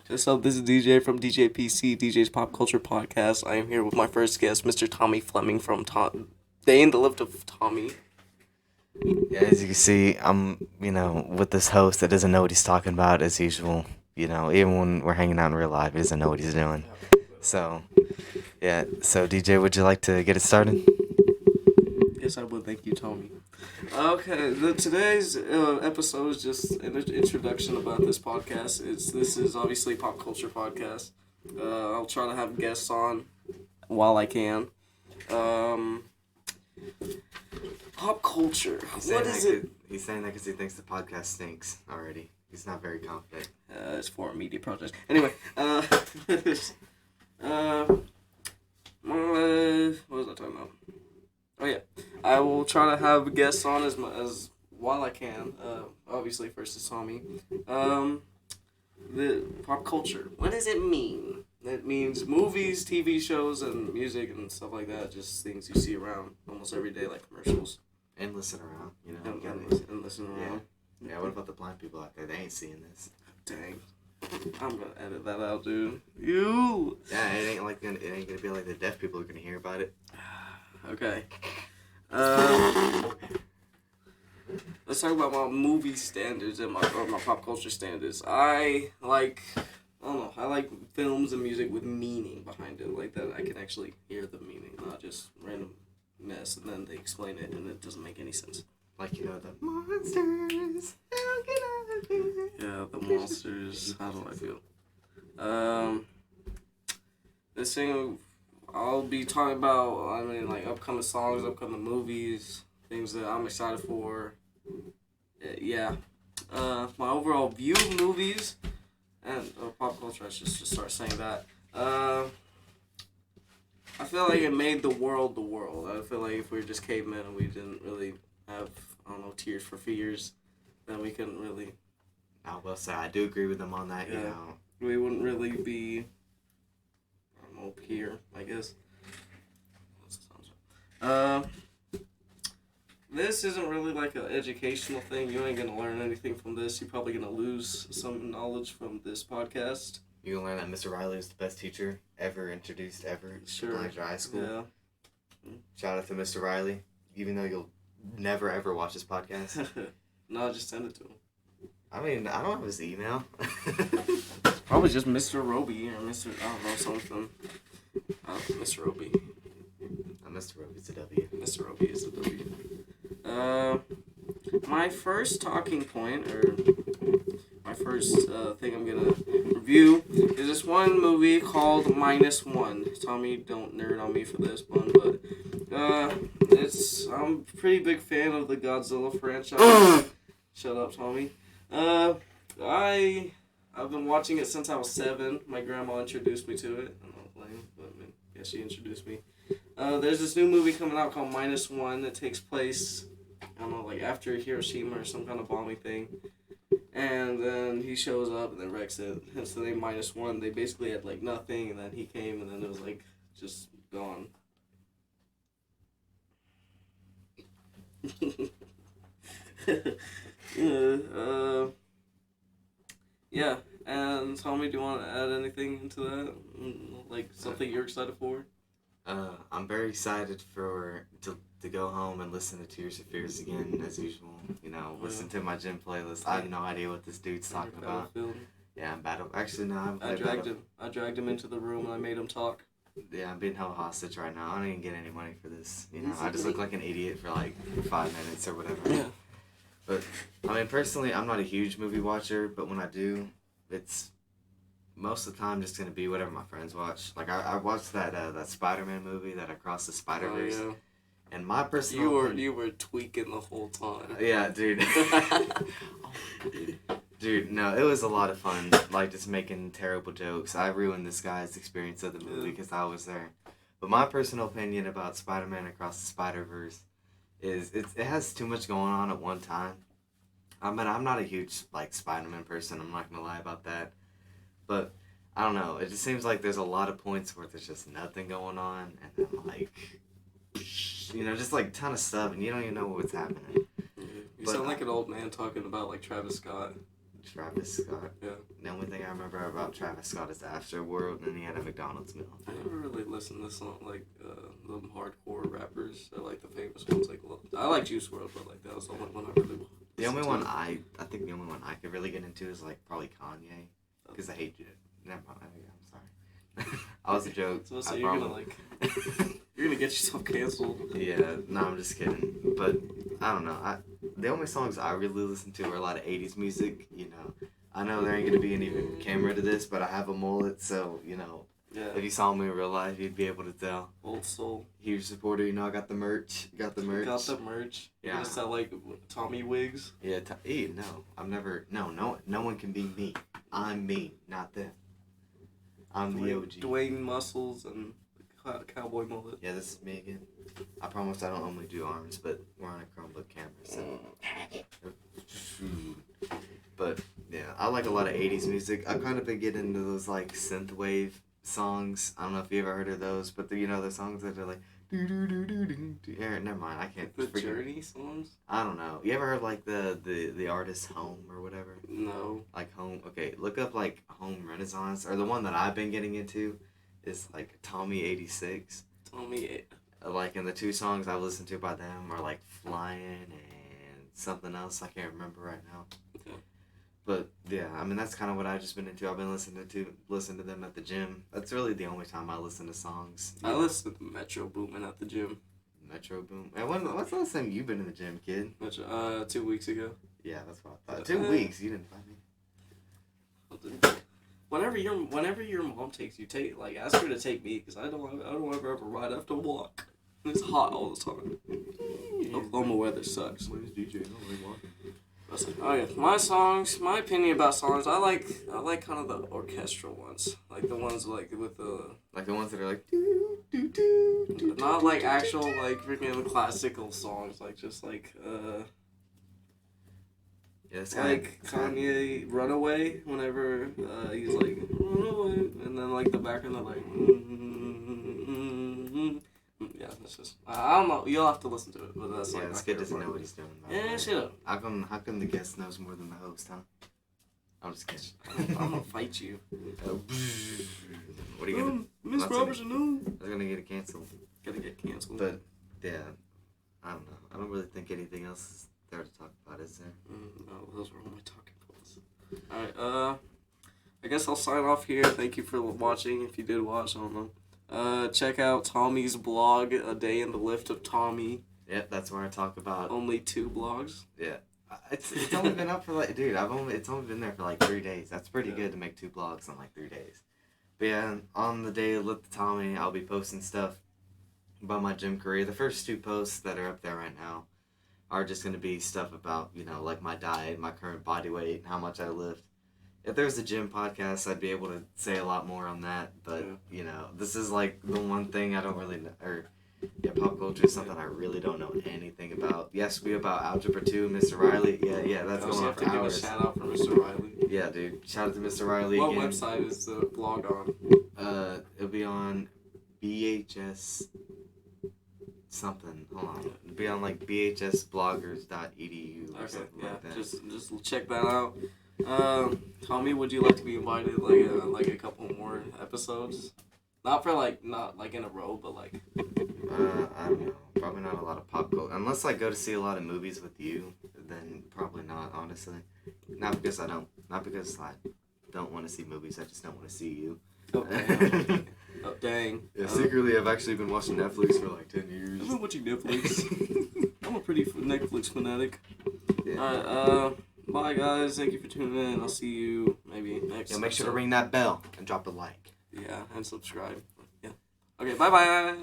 So this is DJ from DJPC, DJ's Pop Culture Podcast. I am here with my first guest, Mr. Tommy Fleming from Day in the Life of Tommy. Yeah, as you can see, I'm, with this host that doesn't know what he's talking about as usual. Even when we're hanging out in real life, he doesn't know what he's doing. So, yeah. So, DJ, would you like to get it started? Yes, I would. Thank you, Tommy. Okay, today's episode is just an introduction about this podcast. This is obviously a pop culture podcast. I'll try to have guests on while I can. Pop culture. What is it? He's saying that because he thinks the podcast stinks already. He's not very confident. It's for a media project. Anyway, what was I talking about? Oh yeah, I will try to have guests on as while I can. Obviously, first is Tommy. The pop culture. What does it mean? It means movies, TV shows, and music and stuff like that. Just things you see around almost every day, like commercials. And listen around, And listen around. Yeah, what about the blind people out there? They ain't seeing this. Dang. I'm gonna edit that out, dude. You. Yeah, it ain't gonna be like the deaf people are gonna hear about it. Okay. Let's talk about my movie standards and my pop culture standards. I like films and music with meaning behind it, like that I can actually hear the meaning, not just random mess, and then they explain it and it doesn't make any sense. Like, the monsters, how can I feel? Yeah, the monsters, how do I feel? This thing, I'll be talking about, upcoming songs, upcoming movies, things that I'm excited for. Yeah. My overall view of movies and pop culture, I should just start saying that. I feel like it made the world. I feel like if we were just cavemen and we didn't really have, Tears for Fears, then we couldn't really... I will say, I do agree with them on that, Yeah. We wouldn't really be... here, I guess. This isn't really like an educational thing. You ain't gonna learn anything from this. You're probably gonna lose some knowledge from this podcast. You're gonna learn that Mr. Riley is the best teacher ever introduced ever Sure. to Blanchard High School. Yeah. Shout out to Mr. Riley, even though you'll never ever watch this podcast. No, just send it to him. I mean, I don't have his email. Probably just Mr. Roby or Mr. I don't know, something. Mr. Roby. Mr. Roby's a W. Mr. Roby is a W. My first talking point, or my first thing I'm gonna review, is this one movie called -1. Tommy, don't nerd on me for this one, but I'm a pretty big fan of the Godzilla franchise. Shut up, Tommy. I've been watching it since I was 7. My grandma introduced me to it. I'm not playing, but yeah, she introduced me. There's this new movie coming out called -1 that takes place, after Hiroshima or some kind of bombing thing. And then he shows up and then wrecks it. Hence the name -1. They basically had, nothing, and then he came, and then it was, just gone. Yeah, and Tommy, do you want to add anything into that? Something you're excited for? I'm very excited to go home and listen to Tears for Fears again, as usual. Listen to my gym playlist. I have no idea what this dude's talking about. Yeah, I'm battle. Actually, no, I'm. I dragged him into the room and I made him talk. Yeah, I'm being held hostage right now. I don't even get any money for this. I just look like an idiot for 5 minutes or whatever. Yeah. But personally, I'm not a huge movie watcher. But when I do, it's most of the time just gonna be whatever my friends watch. I watched that Spider-Man movie, that Across the Spider-Verse. Oh, yeah. And my personal you were tweaking the whole time. Yeah, dude. Dude, no, it was a lot of fun. Just making terrible jokes. I ruined this guy's experience of the movie because I was there. But my personal opinion about Spider-Man Across the Spider-Verse is it has too much going on at one time. I'm not a huge Spider-Man person. I'm not gonna lie about that. But I don't know. It just seems like there's a lot of points where there's just nothing going on, and then just ton of stuff, and you don't even know what's happening. You sound like an old man talking about Travis Scott. Travis Scott. Yeah. The only thing I remember about Travis Scott is the Afterworld, and he had a McDonald's meal. I never really listened to some like the hardcore rappers or like the famous ones. Like, I like Juice WRLD, but like that was the only one I really. The only one I think the only one I could really get into is like probably Kanye, because I hate it. Never mind. I'm sorry. I was a joke. So you're gonna like you're gonna get yourself canceled. Yeah, no, I'm just kidding. But I don't know. The only songs I really listen to are a lot of 80s music. You know, I know there ain't gonna be any camera to this, but I have a mullet, so you know. Yeah. If you saw me in real life, you'd be able to tell. Old soul. Huge supporter, you know. I got the merch. Got the merch. Got the merch. Yeah. You gonna sell like Tommy wigs? Yeah. No, I'm never. No one can be me. I'm me, not them. I'm the OG. Dwayne Muscles and cowboy mullet. Yeah, this is me again. I promise I don't only do arms, but we're on a Chromebook camera, so. But yeah, I like a lot of 80s music. I've kind of been getting into those like synthwave songs. I don't know if you ever heard of those, but the songs that are like do do do do do. Yeah, never mind. I can't. The Journey songs. I don't know. You ever heard like the artist Home or whatever? No. Like Home. Okay, look up like Home Renaissance, or the one that I've been getting into is like Tommy 86. Tommy. Like, and the two songs I listened to by them are like Flying and something else I can't remember right now. Okay. But yeah, I mean that's kind of what I've just been into. I've been listening to them at the gym. That's really the only time I listen to songs. I listen to Metro Boomin at the gym. Metro Boom. And what's the last time you've been in the gym, kid? 2 weeks ago. Yeah, that's what I thought. 2 weeks. You didn't find me. Whenever your mom takes you, ask her to take me, because I don't ever ride. I have to walk. It's hot all the time. Oklahoma weather sucks. Where's DJ? No, we're walking. Oh yeah, my opinion about songs, I like kind of the orchestral ones, like the ones like with the ones that are like do do do. Not like actual like freaking classical songs, like just like yeah, it's like Kanye Runaway, whenever he's like Runaway, and then like the background they're like yeah, that's just I don't know. You'll have to listen to it, but that's like this kid doesn't know what he's doing. Yeah, shut up. How come the guest knows more than the host, huh? I'm just kidding. I'm gonna fight you. What are you gonna? Miss Robertson, no. They're gonna get it canceled. Gotta get canceled. But yeah, I don't know. I don't really think anything else is there to talk about, is there? No, those were all my talking points. Alright, I guess I'll sign off here. Thank you for watching. If you did watch, I don't know. Check out Tommy's blog, A Day in the Life of Tommy. Yep, that's where I talk about only 2 blogs. Yeah, it's only been up for like, dude, it's only been there for like 3 days. That's pretty good to make 2 blogs in like 3 days. But yeah, on the day of Live the Tommy, I'll be posting stuff about my gym career. The first 2 posts that are up there right now are just gonna be stuff about, you know, like my diet, my current body weight, how much I lift. If there's a gym podcast, I'd be able to say a lot more on that, but, you know, this is, like, the one thing I don't really know, or, yeah, pop culture is something I really don't know anything about. Yes, we about Algebra 2, Mr. Riley, yeah, that's going on for hours. Give a shout-out for Mr. Riley. Yeah, dude, shout out to Mr. Riley again. What website is the blog on? It'll be on BHS something, hold on, it'll be on, like, bhsbloggers.edu or something like that. Just check that out. Tommy, would you like to be invited like a couple more episodes? Not in a row, but like. I don't know. Probably not a lot of pop culture. Unless I go to see a lot of movies with you, then probably not. Honestly, not because I don't want to see movies. I just don't want to see you. Oh damn! Oh dang! Yeah, secretly, I've actually been watching Netflix for like 10 years. I've been watching Netflix. I'm a pretty Netflix fanatic. Yeah. Alright, bye guys, thank you for tuning in. I'll see you maybe next make sure to ring that bell and drop a like. Yeah, and subscribe. Yeah. Okay, bye bye.